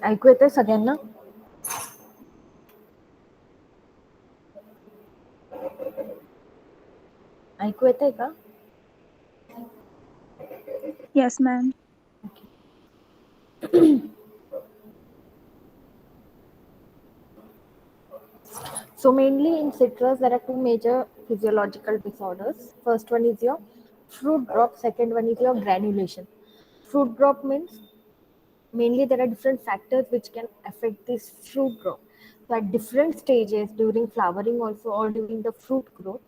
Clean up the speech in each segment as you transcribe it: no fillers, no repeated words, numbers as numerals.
ऐकू येतंय सगळ्यांना? ऐकू येतंय का? Yes, ma'am. So mainly in citrus, there are two major physiological disorders. First one is your fruit drop. Second one is your granulation. Fruit drop means mainly there are different factors which can affect this fruit drop. So at different stages during flowering also or during the fruit growth,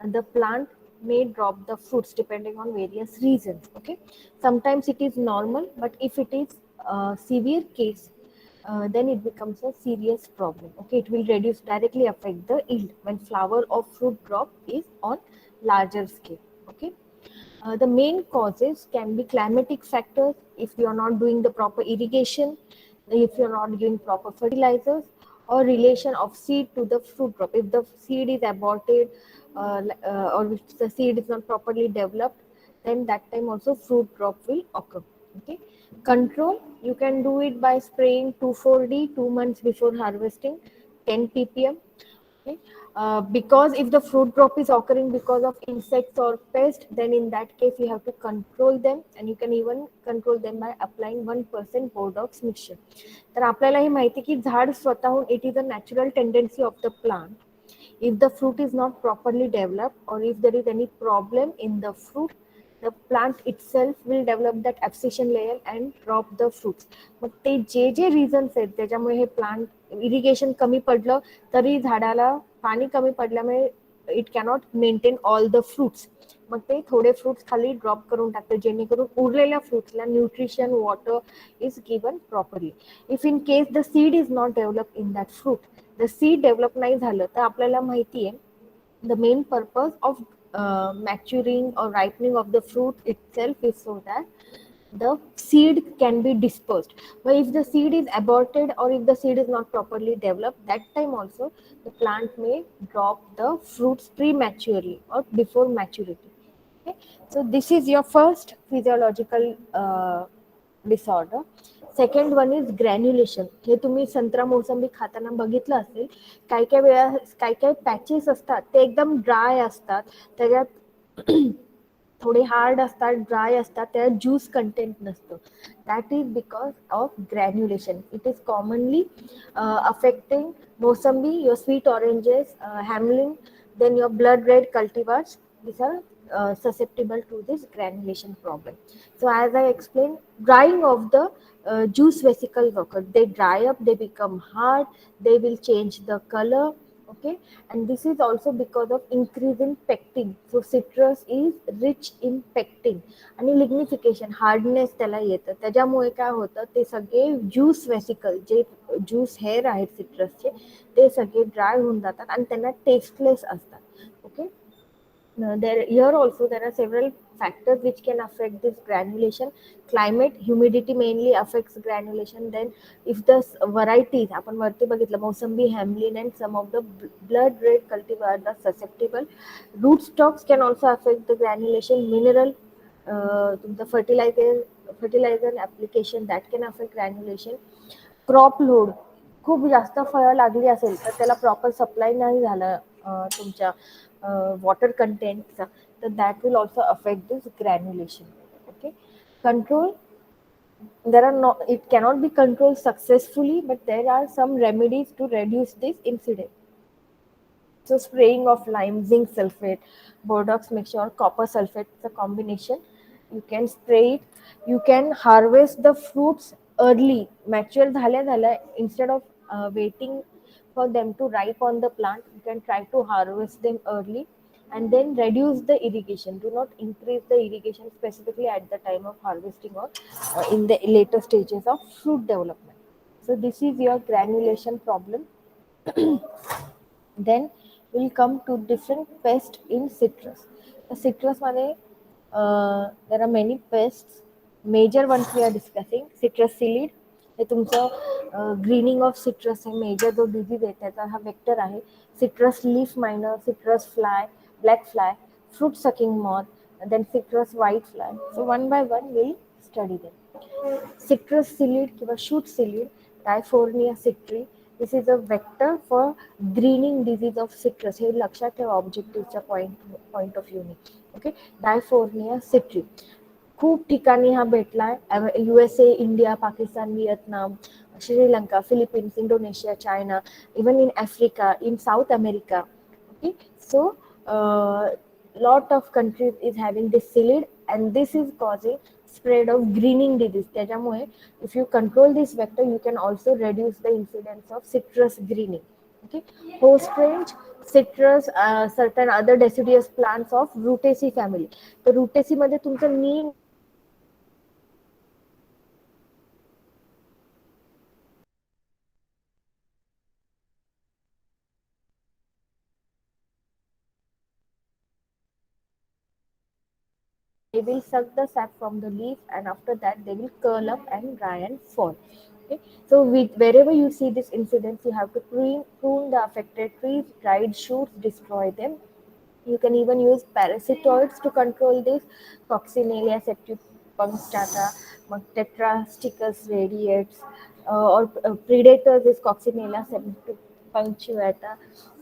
and the plant may drop the fruits depending on various reasons. Okay, sometimes it is normal, but if it is a severe case, then it becomes a serious problem. Okay, it will reduce directly affect the yield when flower or fruit drop is on larger scale. Okay, the main causes can be climatic factors if you are not doing the proper irrigation, if you are not giving proper fertilizers, or relation of seed to the fruit crop. If the seed is aborted or if the seed is not properly developed, then that time also fruit drop will occur. Okay. Control, you can do it by spraying 2,4-D 2 months before harvesting, 10 ppm. Okay. Because if the fruit drop is occurring because of insects or pests, then in that case you have to control them, and you can even control them by applying 1% Bodox mixture. तर आपल्याला हे माहिती की झाड स्वतःहून it is a natural tendency of the plant. If the fruit is not properly developed or if there is any problem in the fruit, the plant itself will develop that abscission layer and drop the fruits. मग ते जे जे reasons आहेत त्याच्यामुळे हे plant irrigation कमी पडलं तरी झाडाला पाणी कमी पडल्यामुळे it cannot maintain all the fruits. मग ते थोडे फ्रुट्स खाली ड्रॉप करून टाकते जेणेकरून उरलेल्या फ्रुट्सला nutrition water is given properly. If in case the seed is not develop in that fruit, the seed develop नाही झालं तर आपल्याला माहिती आहे the main purpose of maturing or ripening of the fruit itself is so that the seed can be dispersed. But if the seed is aborted or if the seed is not properly developed, that time also the plant may drop the fruits prematurely or before maturity. Okay, so this is your first physiological disorder. Second one is granulation. हे तुम्ही संत्रा मोसंबी खाताना बघितलं असेल, काही काही वेळा काही काही पॅचेस असतात ते एकदम ड्राय असतात, त्याच्यात थोडे हार्ड असतात, ड्राय असतात, त्यात ज्यूस कंटेंट नसतं. That is because of granulation. It is commonly affecting mosambi, your sweet oranges, Hamlin, then your blood red cultivars. These are susceptible to this granulation problem. So as I explained, drying of the juice vesicles occur. They dry up, they become hard, they will change the color. Okay, and this is also because of increase in pectin. So citrus is rich in pectin आणि lignification hardness त्याला येतं. त्याच्यामुळे काय होतं, ते सगळे juice vesicle जे juice hair आहेत सिट्रसचे ते सगळे ड्राय होऊन जातात आणि त्यांना टेस्टलेस असतात. Okay, there here also there are several factors which can affect this granulation. Climate, humidity mainly affects granulation. Then if the varieties आपण वरती बघितलं मोसंबी, Hamlin and some of the blood red cultivars are susceptible. Root stocks can also affect the granulation. Mineral, तुमचं fertilizer application that can affect granulation. Crop load, खूप जास्त फळं लागली असेल तर त्याला प्रॉपर सप्लाय नाही झालं तुमच्या वॉटर कंटेंटचा, तर that will also affect this granulation. Okay, control, there are no, it cannot be controlled successfully, but there are some remedies to reduce this incident. So spraying of lime, zinc sulfate, Borax mixture, or copper sulfate is a combination. You can spray it. You can harvest the fruits early, mature झाल्या झाल्या, instead of waiting for them to ripe on the plant. You can try to harvest them early and then reduce the irrigation. Do not increase the irrigation specifically at the time of harvesting or in the later stages of fruit development. So this is your granulation problem. Then we'll come to different pests in citrus. The citrus मध्ये there are many pests. Major ones we are discussing. Citrus psyllid, हे तुमचं greening of citrus आहे. Major जो disease आहे त्याचा हा vector आहे. Citrus leaf miner, citrus fly, black fly, fruit sucking moth, then citrus white fly. So one by one will study them. Citrus psyllid किंवा shoot psyllid, Diaphorina citri. This is a vector for greening disease of citrus. हे लक्षात ठेवा ऑब्जेक्टिव्हच्या point of व्ह्यूने. Okay, Diaphorina citri खूप ठिकाणी हा भेटलाय. USA, India, Pakistan, Vietnam, Sri Lanka, Philippines, Indonesia, China, even in Africa, in south America. Okay, so lot of countries is having this psyllid, and this is causing spread of greening disease. त्याच्यामुळे if you control this vector, you can also reduce the incidence of citrus greening. Okay, host range citrus, certain other deciduous plants of Rutaceae family. तर Rutaceae मध्ये तुमचं नीम they will suck the sap from the leaf, and after that they will curl up and dry and fall. Okay, so with wherever you see this incidence, you have to prune the affected trees. Dried shoots, destroy them. You can even use parasitoids to control this. Coccinelia septipunctata, Tetrasticus radiates, or predators is Coccinella septipunctata,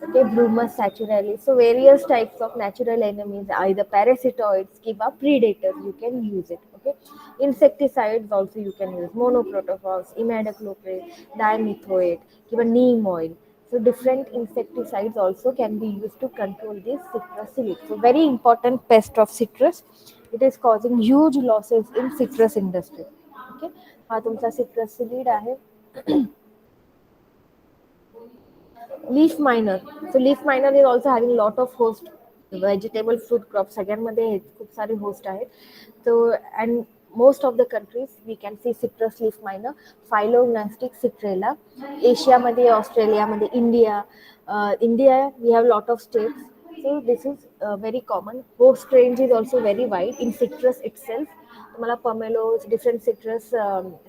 okay, Brumus saturalis. So various types of natural enemies, either parasitoids, kiva predators, you can use it. Okay, insecticides also you can use monoprotophos, imidacloprid, dimethoate, kiva neem oil. So different insecticides also can be used to control this citrus psyllid. So very important pest of citrus. It is causing huge losses in citrus industry. Okay, हा तुमचा citrus psyllid आहे. Leaf minor. So leaf minor is also having lot of host. Vegetable fruit crop सगळ्यांमध्ये खूप सारे host आहेत. So and most of the countries we can see citrus leaf minor, Phylognostic citrella. एशियामध्ये, ऑस्ट्रेलियामध्ये, India we have lot of states. So this is very common. Host range is also very wide in citrus itself. तुम्हाला पमेलोज different citrus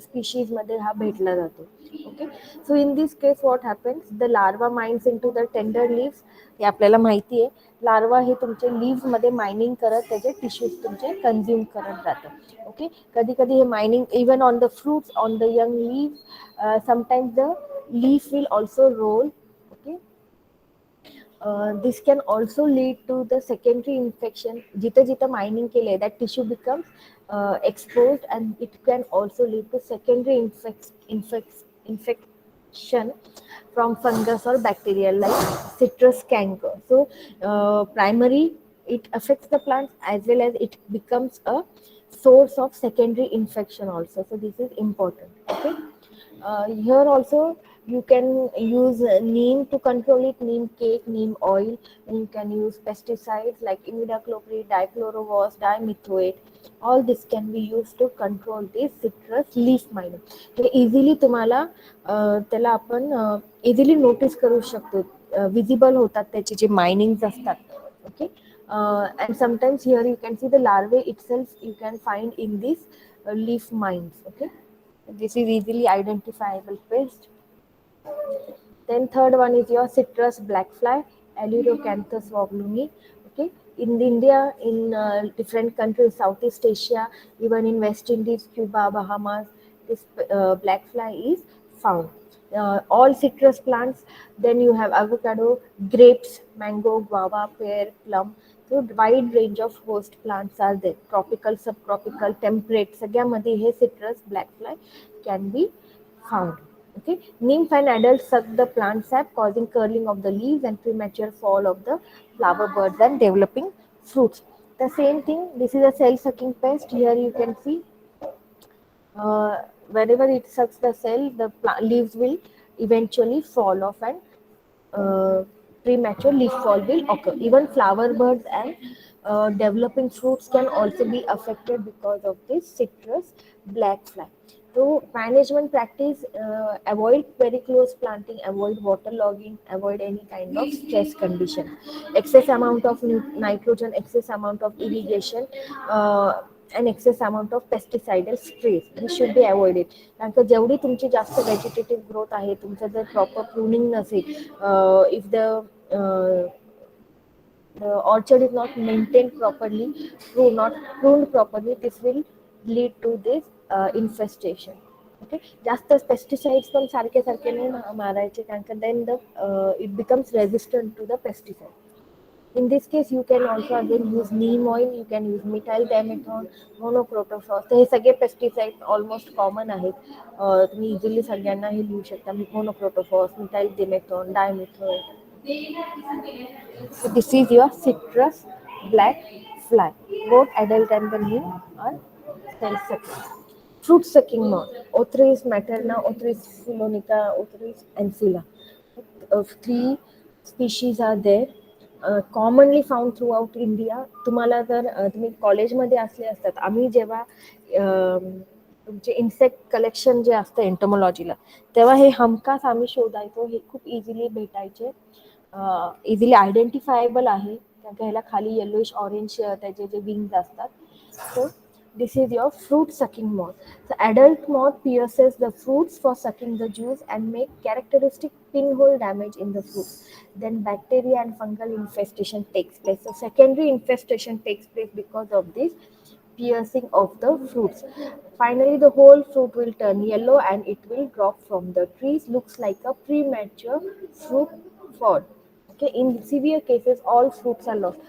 species मध्ये हा भेटला जातो. Okay, so in this case what happens, the larva mines into the tender leaves. हे आपल्याला माहिती आहे. Larva हे तुमचे लिव्स मध्ये मायनिंग करत त्याचे टिश्यूज तुमचे कन्झ्युम करत जातं. ओके, कधी कधी हे mining even on the fruits, on the young leaves, sometimes the leaf will also roll. Okay, this can also lead to the secondary infection. जिथं जिथं mining केले, that tissue becomes exposed, and it can also lead to secondary infection from fungus or bacteria like citrus canker. So primary, it affects the plants as well as it becomes a source of secondary infection also. So this is important. Okay, here also you can use neem to control it, neem cake, neem oil, and you can use pesticides like imidacloprid, dichlorovos, dimethoate. All this can be used to control this citrus leaf miner. हे easily तुम्हाला त्याला आपण easily notice करू शकतो. Visible होतात त्याचे जे मायनिंग्स असतात. Okay, and sometimes here you can see the larvae itself you can find in these leaf mines. Okay, this is easily identifiable pest. Then third one is your citrus black fly, Aelurocanthus woglumi. Okay, in India, in different countries, Southeast Asia, even in West Indies, Cuba, Bahamas, this black fly is found. All citrus plants. Then you have avocado, grapes, mango, guava, pear, plum. So wide range of host plants are there. Tropical, subtropical, temperate. सगळ्यामध्ये हे citrus black fly can be found. Okay, nymph and adults suck the plant sap, causing curling of the leaves and premature fall of the flower buds and developing fruits. The same thing, this is a cell-sucking pest. Here you can see wherever it sucks the cell, the leaves will eventually fall off, and uh, premature leaf fall will occur. Even flower buds and developing fruits can also be affected because of this citrus black fly. So management practice, avoid very close planting, avoid waterlogging, avoid any kind of stress condition. Excess amount of nitrogen, excess amount of irrigation, and excess amount of pesticidal sprays. This should be avoided. कारण का जेवढी तुमची जास्त vegetative growth आहे, तुमचं जर proper pruning नसेल, if the orchard is not maintained properly, not pruned properly, this will lead to this infestation. Okay. जास्त पेस्टिसाइड्स पण सारखे सारखे नाही मारायचे, कारण का then the it becomes resistant to the pesticide. In this case, you can also again use neem oil, you can use methyl dimethoin, monocrotophos. तर हे सगळे पेस्टिसाइड ऑलमोस्ट कॉमन आहेत. तुम्ही इझिली सगळ्यांना हे लिहू शकता. Monocrotophos, methyl demeton, dimethon. So this is your citrus black fly. Both adult and the new are self-sucking. Fruit sucking moth. Othris materna, Othris phylonica, Othris ancilla. Three species are there. Commonly found throughout India. तुम्हाला जर तुम्ही कॉलेजमध्ये असले असतात, आम्ही जेव्हा तुमचे insect collection जे असतं एंटोमॉलॉजीला, तेव्हा हे हमखास आम्ही शोधायचो. हे खूप इझिली भेटायचे, इझिली आयडेंटिफायबल आहे, कारण का ह्याला खाली येलोइश ऑरेंज त्याचे जे विंग्स असतात. सो this is your fruit sucking moth. The adult moth pierces the fruits for sucking the juice and make characteristic pinhole damage in the fruit. Then bacteria and fungal infestation takes place. So secondary infestation takes place because of this piercing of the fruits. Finally, the whole fruit will turn yellow and it will drop from the trees. Looks like a premature fruit fall. Okay, in severe cases, all fruits are lost.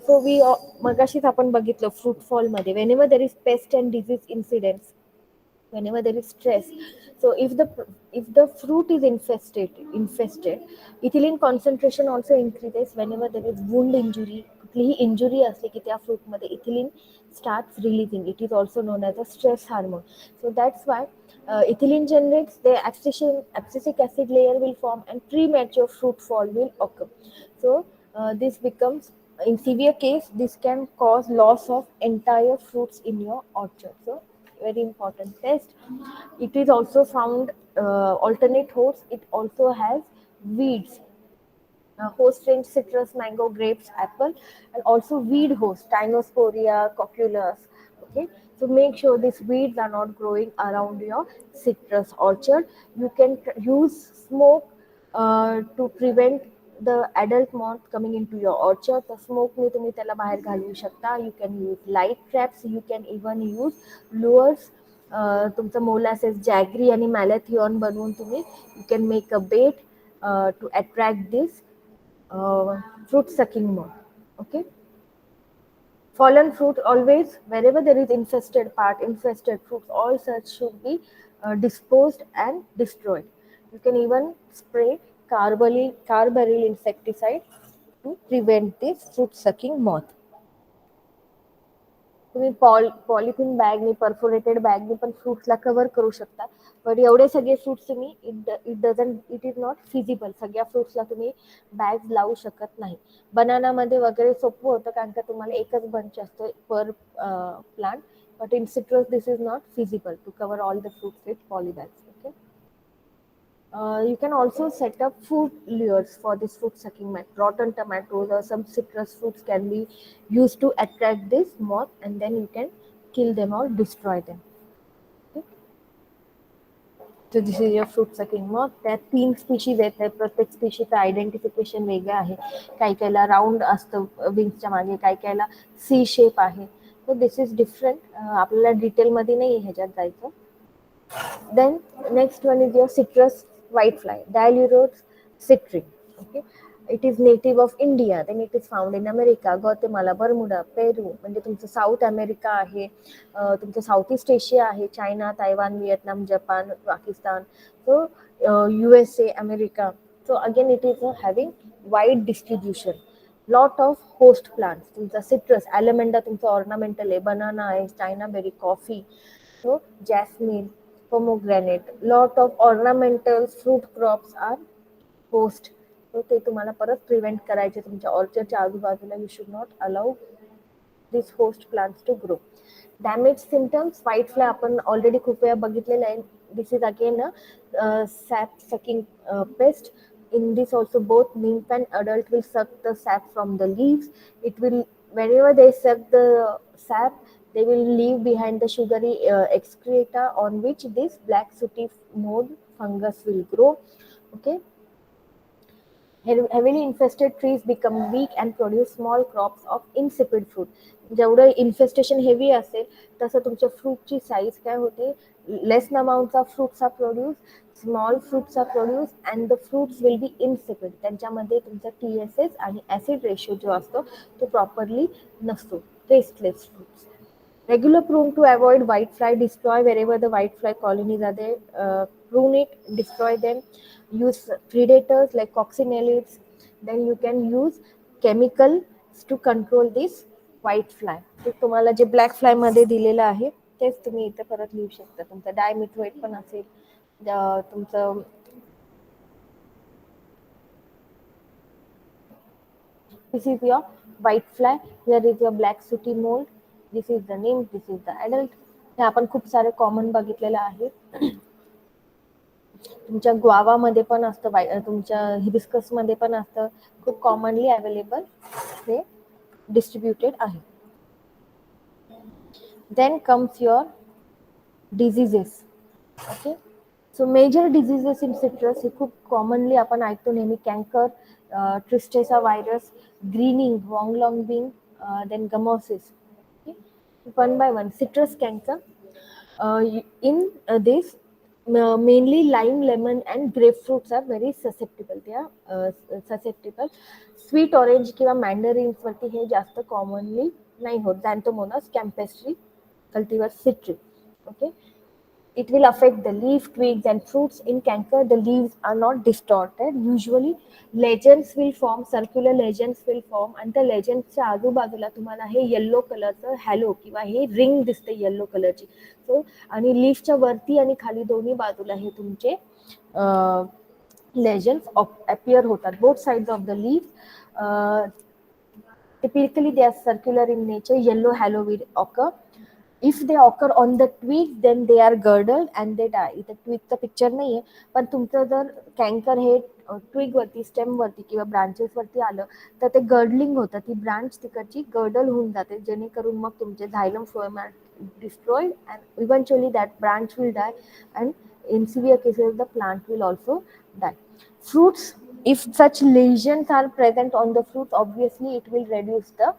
So we मगाशीच आपण बघितलं fruit fall मध्ये, whenever there is pest and disease incidents, whenever there is stress, so if the fruit is infested, ethylene concentration also increases. Whenever there is wound injury, कुठलीही injury असली की त्या fruit मध्ये ethylene starts releasing. It is also known as a stress hormone. So that's why ethylene generates, the abscisic acid layer will form and premature fruit fall will occur. So this becomes, in severe case, this can cause loss of entire fruits in your orchard. So very important test. It is also found alternate hosts. It also has weeds. Host range citrus, mango, grapes, apple, and also weed host Tinosporia, cocculus. Okay, so make sure these weeds are not growing around your citrus orchard. You can use smoke to prevent the adult moth coming into your orchard. The smoke ने तुम्ही त्याला बाहेर घालवू शकता. You can use light traps. You can even use lures. तुमचं molasses jaggery आणि मॅलेथिऑन बनवून तुम्ही you can make a bait to attract this fruit sucking moth. Okay, fallen fruit always, wherever there is infested fruits, all such should be disposed and destroyed. You can even spray carbaryl insecticide to prevent this fruit sucking moth. तुम्ही polythene बॅगनी, perforated बॅगनी पण फ्रुट्सला cover करू शकता. पण एवढे सगळे fruits तुम्ही it is not feasible. सगळ्या फ्रुट्सला तुम्ही बॅग लावू शकत नाही. बनानामध्ये वगैरे सोपं होतं, कारण का तुम्हाला एकच बंच असतो per plant. But in citrus this is not feasible to cover all the fruits with polybags. Okay. You can also set up food lures for this fruit sucking moth. Rotten tomatoes or some citrus fruits can be used to attract this moth, and then you can kill them or destroy them. Okay. So this is your fruit sucking moth. त्यात 3 species आहेत. त्या प्रत्येक स्पीशीचं identification वेगळं आहे. काही काहीला round असतं विंग्सच्या मागे, काही काहीला सी शेप आहे. So this is different. आपल्याला डिटेलमध्ये नाही ह्याच्यात जायचं. Then next one is your citrus whitefly, Dilurodes citri. Okay, it is native of India. Then it is found in America, Guatemala, Bermuda, Peru. म्हणजे तुमचं साऊथ अमेरिका आहे, तुमचं साऊथ ईस्ट एशिया आहे, China, Taiwan, Vietnam, Japan, Pakistan. So USA, America. So again it is having wide distribution. Lot of host plants. तुमचा citrus, alamanda तुमचं ornamental आहे, banana आहे, China berry, coffee. So jasmine, pomegranate, lot of ornamental fruit crops are host. So ते तुम्हाला परत prevent करायचे तुमच्या ऑर्चर्डच्या आजूबाजूला. You should not allow this host plants to grow. Damage symptoms, white fly आपण ऑलरेडी खूप वेळा बघितलेलं आहे. This is again a sap sucking pest. In this also both nymph and adult will suck the sap from the leaves. It will, whenever they suck the sap, they will leave behind the sugary excreta on which this black sooty mold fungus will grow. Okay. Heavily infested trees become weak and produce small crops of insipid fruit. जेवढं infestation heavy असेल तसं तुमच्या फ्रूटची size काय होते, less amount of fruits are produce, small fruits are produce and the fruits will be insipid. त्यांच्यामध्ये तुमचा TSS आणि ॲसिड रेशो जो असतो तो प्रॉपरली नसतो. Tasteless fruits. Regular prune to avoid whitefly, destroy wherever the whitefly colonies are there. Prune it, destroy them. Use predators like coccinellids. Then you can use chemicals to control this whitefly. ते तुम्हाला जे black fly मध्ये दिलेलं आहे तेच तुम्ही इथे परत लिहू शकता. तुमचं डायमिथोएट पण असेल, तुमचं this is your white fly, here is your black sooty mold, this is the name, this is the adult. हे आपण खूप सारे कॉमन बघितलेलं आहे. तुमच्या ग्वावामध्ये पण असतं, तुमच्या हिबिस्कसमध्ये पण असतं, खूप कॉमनली अवेलेबल हे डिस्ट्रीब्युटेड आहे. Then comes your diseases. Okay, so major diseases in citrus हे खूप कॉमनली आपण ऐकतो नेहमी, canker, tristeza virus, greening, huanglongbing, then gummosis. One by one, citrus canker. In this, mainly lime, lemon, and grapefruits are very susceptible. They are susceptible. Sweet orange किंवा mandarins वरती हे जास्त commonly नाही होत. Xanthomonas campestris cultivar citri. Okay. It will affect the leaf, twigs, and fruits. In canker, the leaves are not distorted. Usually, legends will form, circular legends will form, and the legendsच्या आजूबाजूला तुम्हाला हे yellow कलरचं hello किंवा हे ring दिसते yellow कलरची. सो आणि लीफच्या वरती आणि खाली दोन्ही बाजूला हे तुमचे legends appear होतात. Both sides of the leaf. Typically, they are circular in nature. Yellow halo will occur. If they occur on the twigs, then they are girdled and they die. इथे ट्विगचं पिक्चर नाही आहे, पण तुमचं जर canker हे twig वरती, stem वरती किंवा branches वरती आलं तर ते गर्डलिंग होतं, ती ब्रांच तिकडची गर्डल होऊन जाते, जेणेकरून मग तुमचे xylem phloem are destroyed and eventually that branch will die, and in severe cases the plant will also die. Fruits, if such lesions are present on the fruits, obviously it will reduce the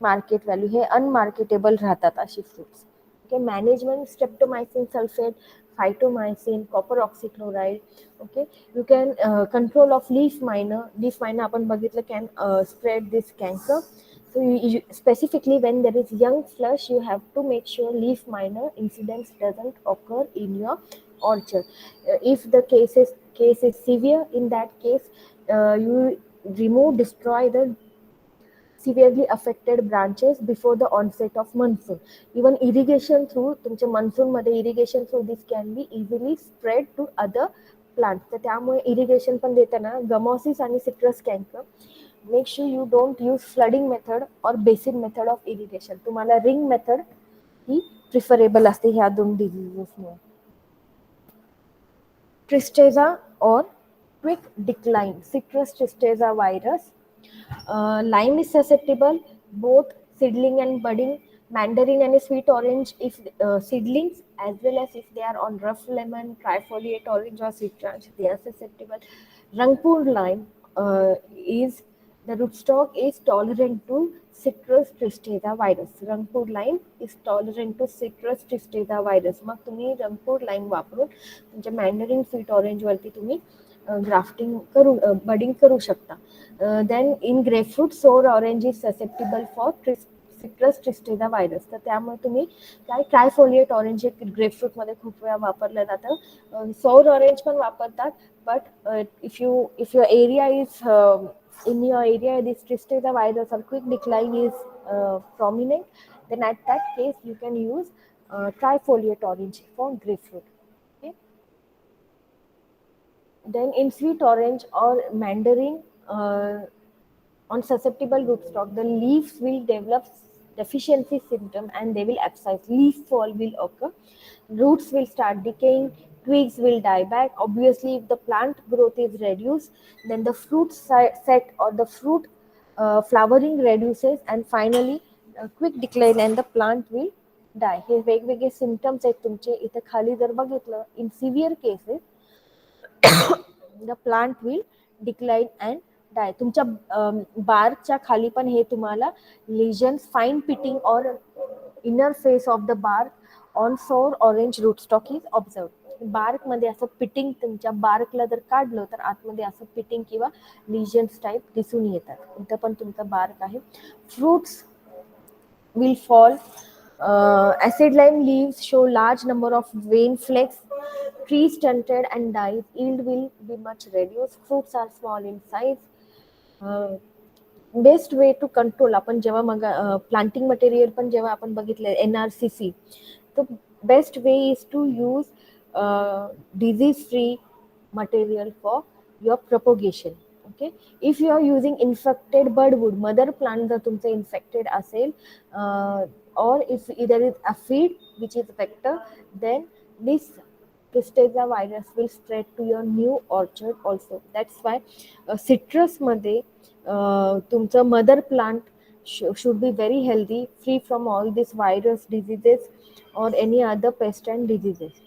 market value. हे unmarketable राहतात अशी fruits. Okay, management, streptomycin sulfate, phytomycin, copper oxychloride. Okay, you can control of leaf miner. Leaf miner आपण बघितलं can spread this cancer. So specifically when there is young flush, you have to make sure leaf miner incidents doesn't occur in your orchard. If the case is severe, in that case, you remove, destroy the severely affected branches before the onset of monsoon. Even irrigation through, तुमच्या monsoon मध्ये irrigation through this can be easily spread to other plants. तर त्यामुळे irrigation पण देताना gummosis आणि citrus canker, make sure you don't use flooding method or basin method of irrigation. तुम्हाला ring method ही preferable असते ह्या दोन डिझीजेसमुळे. Tristeza or quick decline, citrus tristeza virus. Lime is susceptible, both seedling and budding. Mandarin and sweet orange if seedlings, as well as if they are on rough lemon, trifoliate orange or citrus, they are susceptible. Rangpur lime is the rootstock is tolerant to citrus tristeza virus. Rangpur lime is tolerant to citrus tristeza virus. मग तुम्ही Rangpur lime वापरून तुमच्या मॅन्डरिन sweet orange वरती तुम्ही grafting करू, budding करू शकता. Then in grapefruit sour orange is susceptible for citrus tristeza virus. तर त्यामुळे तुम्ही काय ट्रायफोलिएट ऑरेंज हे ग्रेपफ्रूटमध्ये खूप वेळा वापरलं जातं. सौर ऑरेंज पण वापरतात, but if your area is in your area this tristeza virus or quick decline is prominent, then at that case you can use trifoliate orange for grapefruit. Okay. Then in sweet orange or mandarin, on susceptible rootstock, the leaves will develop deficiency symptom and they will abscess. Leaf fall will occur. Roots will start decaying. Twigs will die back. Obviously, if the plant growth is reduced, then the fruit set or the fruit flowering reduces, and finally, quick decline and the plant will die. हे वेगवेगळे symptoms आहेत तुमचे. इथे खाली जर बघितलं, in severe cases, the plant will decline and die तुमच्या बार्कच्या खाली पण हे तुम्हाला lesions fine pitting or inner face of the bark on sour orange rootstock is observe. Bark मध्ये असं पिटिंग तुमच्या बार्कला जर काढलं तर आतमध्ये असं पिटिंग किंवा लिजन्स टाईप दिसून येतात. इथं पण तुमचं बार्क आहे. Fruits will fall. Acid lime leaves show large number of vein flakes. Trees stunted and dies. Yield will be much reduced. Fruits are small in size. Best way to control आपण जेव्हा मग planting material पण जेव्हा आपण बघितलं NRCC, तर best way is to use disease free material for your propagation. Okay, if you are using infected budwood, mother plant जर तुमचं infected असेल or if there is a feed which is vector, then this Tristeza virus will spread to your new orchard also. That's why citrus मध्ये तुमचं mother plant should be very healthy, free from all these virus diseases or any other pest and diseases.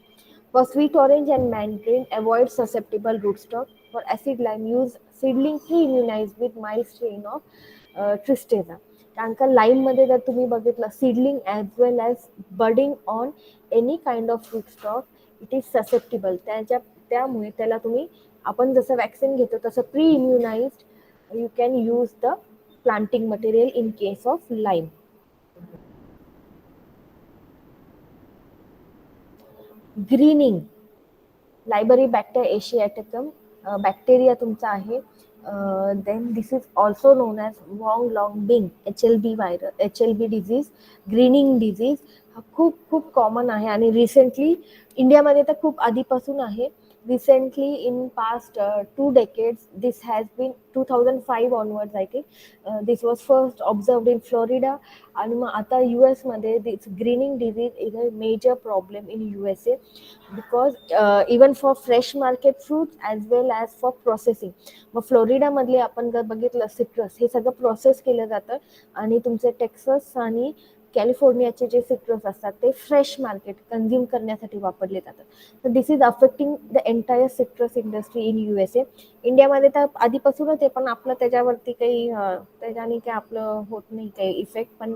For sweet orange and mandarin, avoid susceptible rootstock. For acid lime, use seedling pre-immunized with mild strain of Tristeza. कारण का lime मध्ये जर तुम्ही बघितलं seedling as well as budding on any kind of fruit stock, it is susceptible. त्यामुळे त्याला तुम्ही आपण जसं वॅक्सिन घेतो तसं pre immunized you can use the planting material in case of lime. Greening, liberibacter asiaticum bacteria तुमचा आहे. Then this is also known as huanglongbing HLB virus, HLB disease, greening disease हा खूप खूप common आहे आणि recently इंडियामध्ये तर खूप आधीपासून आहे. Recently in past 2 decades this has been 2005 onwards I think this was first observed in Florida. आणि मग आता US मध्ये this greening disease is a major problem in USA because even for fresh market fruits as well as for processing. मग फ्लोरिडामधले आपण जर बघितलं citrus हे सगळं process केलं जातं आणि तुमचे टेक्सास आणि कॅलिफोर्नियाचे जे सिट्रस असतात ते फ्रेश मार्केट कन्झ्युम करण्यासाठी वापरले जातात. तर this is affecting the entire citrus industry in USA. इंडियामध्ये तर आधीपासूनच आहे पण आपलं त्याच्यावरती काही त्याच्याने काही आपलं होत नाही काही इफेक्ट. पण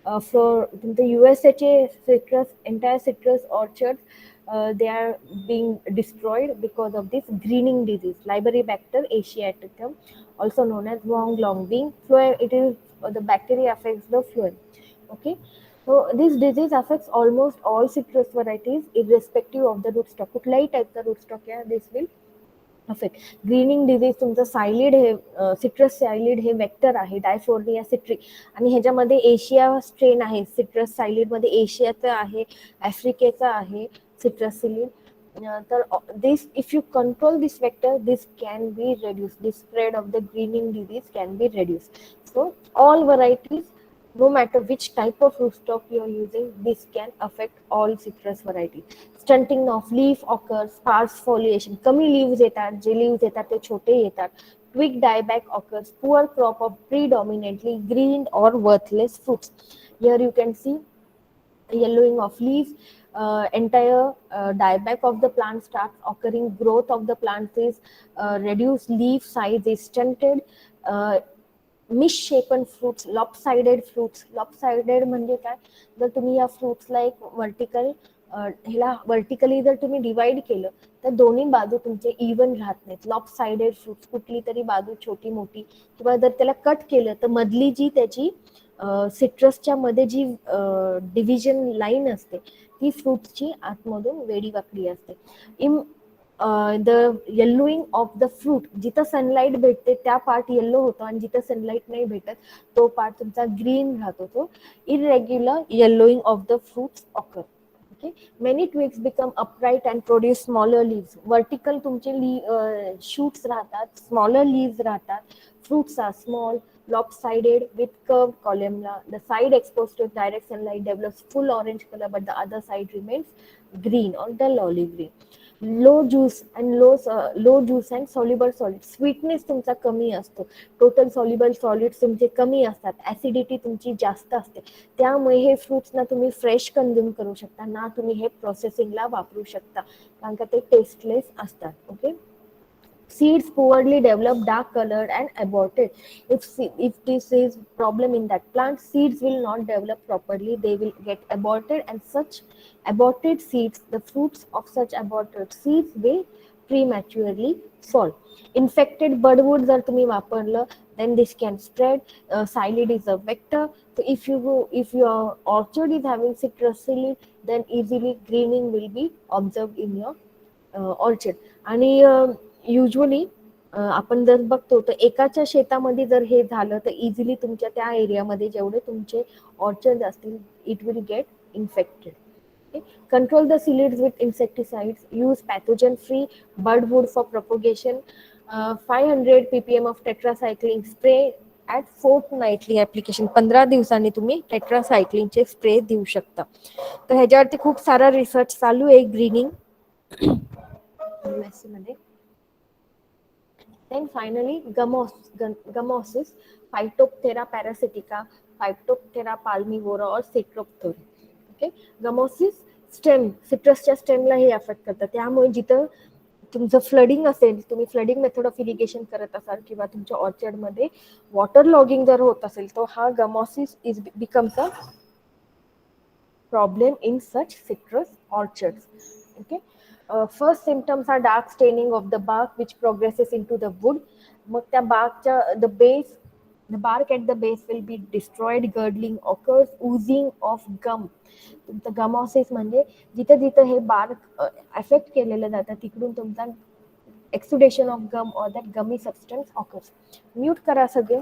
तुमचं USAचे citrus entire citrus orchard they are being destroyed because of this greening disease, Liberibacter asiaticum, also known as Wong Long Bean. It is the bacteria affects the phloem. Okay, so this disease affects almost all citrus varieties irrespective of the rootstock. कुठल्याही टाईपचा rootstock या this will affect. Grinning disease तुमचं सायलिड हे citrus सायलिड हे vector आहे डायफोर्निया citric आणि ह्याच्यामध्ये Asia strain आहे. Citrus सायलिडमध्ये एशियाचं आहे, आफ्रिकेचा आहे सिट्रस सिलिड. तर this if you control this vector this can be reduce, this spread of the grinning disease can be reduce. So all varieties no matter which type of rootstock you are using, this can affect all citrus varieties. Stunting of leaf occurs, sparse foliation, कमी leaves येतात, जे leaves येतात ते छोटे येतात. Twig dieback occurs, poor crop of predominantly green or worthless fruits. Here you can see yellowing of leaves, entire dieback of the plant starts occurring, growth of the plant is reduced, leaf size is stunted, misshapen fruits, lopsided fruits. Lopsided म्हणजे काय, जर तुम्ही या फ्रुट्सला एक vertical ह्याला vertically जर तुम्ही divide केलं तर दोन्ही बाजू तुमचे इवन राहत नाहीत. लॉपसाइडेड फ्रुट्स, कुठली तरी बाजू छोटी मोठी किंवा जर त्याला कट केलं तर मधली जी त्याची सिट्रसच्या मध्ये जी डिव्हिजन लाईन असते ती फ्रुट्सची आतमधून वेडी वाकडी असते. द येल्लोईंग ऑफ द फ्रूट, जिथं सनलाईट भेटते त्या पार्ट येल्लो होतो आणि जिथं सनलाईट नाही भेटत तो पार्ट तुमचा ग्रीन राहतो. तो irregular yellowing of the fruits occur. Okay, many twigs become upright and produce smaller leaves. Vertical तुमचे शूट्स राहतात, स्मॉलर लीव्स राहतात. Fruits are small, lopsided with curved columna. The side exposed to direct sunlight develops full orange color, but the other side remains green or dull olive green. Low juice and soluble solid. Sweetness तुमचा कमी असतो, total soluble solids तुमचे कमी असतात, acidity तुमची जास्त असते. त्यामुळे हे फ्रुट्स ना तुम्ही फ्रेश कन्झ्युम करू शकता ना तुम्ही हे प्रोसेसिंगला वापरू शकता कारण का ते टेस्टलेस असतात. Okay, Seeds poorly develop, dark colored and aborted. If this is problem in that plant, seeds will not develop properly, they will get aborted, and such aborted seeds, the fruits of such aborted seeds will prematurely fall. Infected budwood जर तुम्ही वापरलं, then this can spread. Psyllid is a vector. So if your orchard is having citrus psyllid, then easily greening will be observed in your orchid. आणि usually आपण जर बघतो तर एकाच्या शेतामध्ये जर हे झालं तर इझिली तुमच्या त्या एरियामध्ये जेवढे तुमचे ऑर्चर्ड असतील, it will get infected. Okay. Control the psyllids with insecticides. Use pathogen-free budwood for propagation. 500 ppm of tetracycline spray at fortnightly application. 15 दिवसांनी तुम्ही टेट्रासायक्लिनचे स्प्रे देऊ शकता. तर ह्याच्यावरती खूप सारा रिसर्च चालू आहे ग्रीनिंग USC मध्ये. Then finally, gummosis, Phytophthora parasitica, Phytophthora palmivora or Cecropthora. Okay, gummosis stem, सिट्रसच्या स्टेमला हे अफेक्ट करतात. त्यामुळे जिथं तुमचं फ्लडिंग असेल, तुम्ही फ्लडिंग मेथड ऑफ इरिगेशन करत असाल किंवा तुमच्या ऑर्चर्डमध्ये वॉटर लॉगिंग जर होत असेल, तर हा gummosis becomes a problem in such citrus orchards. Okay. First symptoms are dark staining of the bark which progresses into the wood. मग त्या barkच्या the bark at the base will be destroyed, girdling occurs, oozing of gum. तुमचं गमॉसिस म्हणजे जिथं जिथं हे bark affect केलेलं जातं तिकडून तुमचा exudation of gum और that gummy substance occurs. Mute करा सगळे,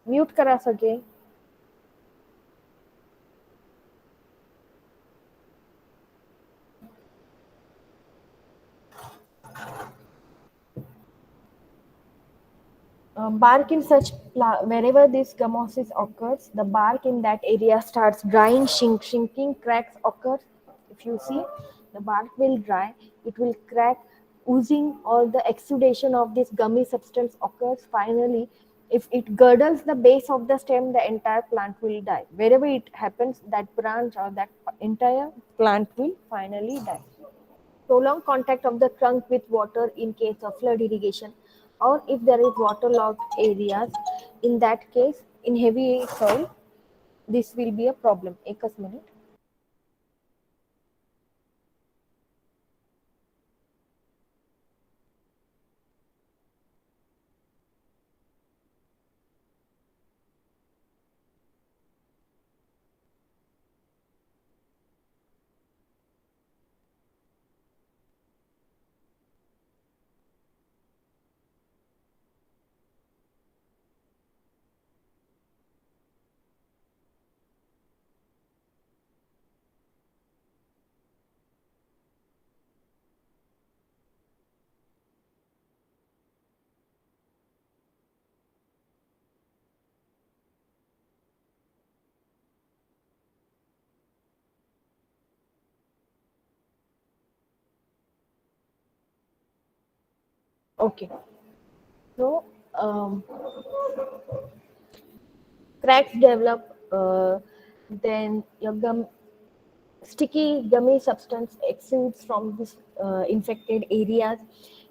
म्यूट करा सगळे. Bark in such wherever this gummosis occurs, the bark in that area starts drying, shrinking, cracks occur. If you see, the bark will dry, it will crack, oozing, or the exudation of this gummy substance occurs. Finally, if it girdles the base of the stem, the entire plant will die. Wherever it happens, that branch or that entire plant will finally die. Prolonged contact of the trunk with water in case of flood irrigation, or if there is waterlogged areas, in that case, in heavy soil, this will be a problem. एकच minute. Okay. So, cracks develop, then your sticky gummy substance exudes from this infected areas.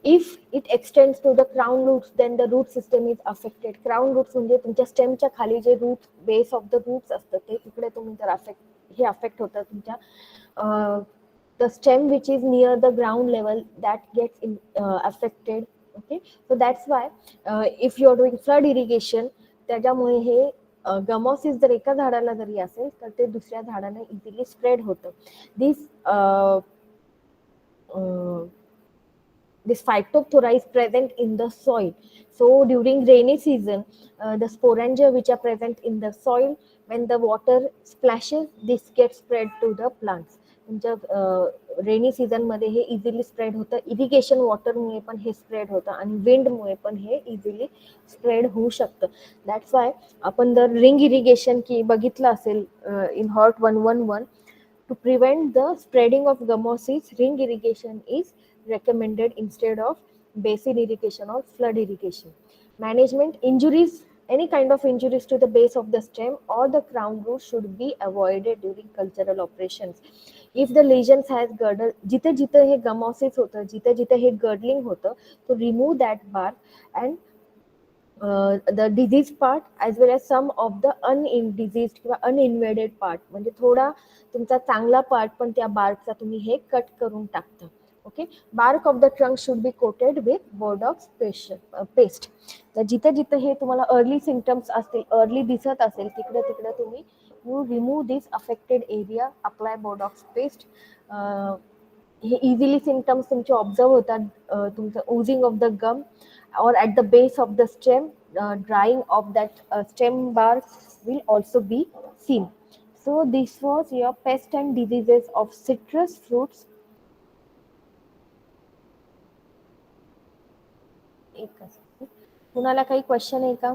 If it extends to the crown roots, then the root system is affected. Crown roots म्हणजे तुमच्या स्टेमच्या खाली जे root base of the roots असतं ते तिकडे तुम्ही जर अफेक्ट होतं तुमच्या the stem which is near the ground level that gets affected. Okay, so that's why if you are doing flood irrigation, त्याच्यामुळे हे गमॉसिस जर एका झाडाला जरी असेल तर ते दुसऱ्या झाडाला इझिली स्प्रेड होतं. This phytophthora is present in the soil. So during rainy season, the sporangia which are present in the soil, when the water splashes, this gets spread to the plants. तुमच्या rainy season मध्ये हे easily spread होतं. Irrigation वॉटरमुळे पण हे spread होतं आणि विंडमुळे पण हे easily spread होऊ शकतं. That's why आपण जर रिंग इरिगेशन की बघितलं असेल in hot 111, to prevent the spreading of gummosis, ring irrigation is recommended instead of basin irrigation or flood irrigation. Management: injuries, any kind of injuries to the base of the stem or the crown root should be avoided during cultural operations. If the lesions has girdle, जिथे जिथे हे गमॉसिस होतं, जिथे जिथे हे girdling होतं, तो remove that bark and the disease part as well as some of the undiseased किंवा uninvaded part, म्हणजे थोडा तुमचा चांगला पार्ट पण त्या बार्कचा तुम्ही हे कट करून टाकता. Okay. Bark of the trunk should be coated with Bordeaux paste. तर जिथे जिथे हे तुम्हाला अर्ली सिम्पटम्स असतील, अर्ली दिसत असेल, तिकडे तिकडे तुम्ही you remove this affected area, apply Bordeaux paste. हे इझिली सिम्पटम्स तुमचे ऑब्झर्व होतात. तुमचं oozing of the gum or at the base of the stem, drying of that stem bark will also be seen. So this was your pest and diseases of citrus fruits. कुणाला काही question आहे का?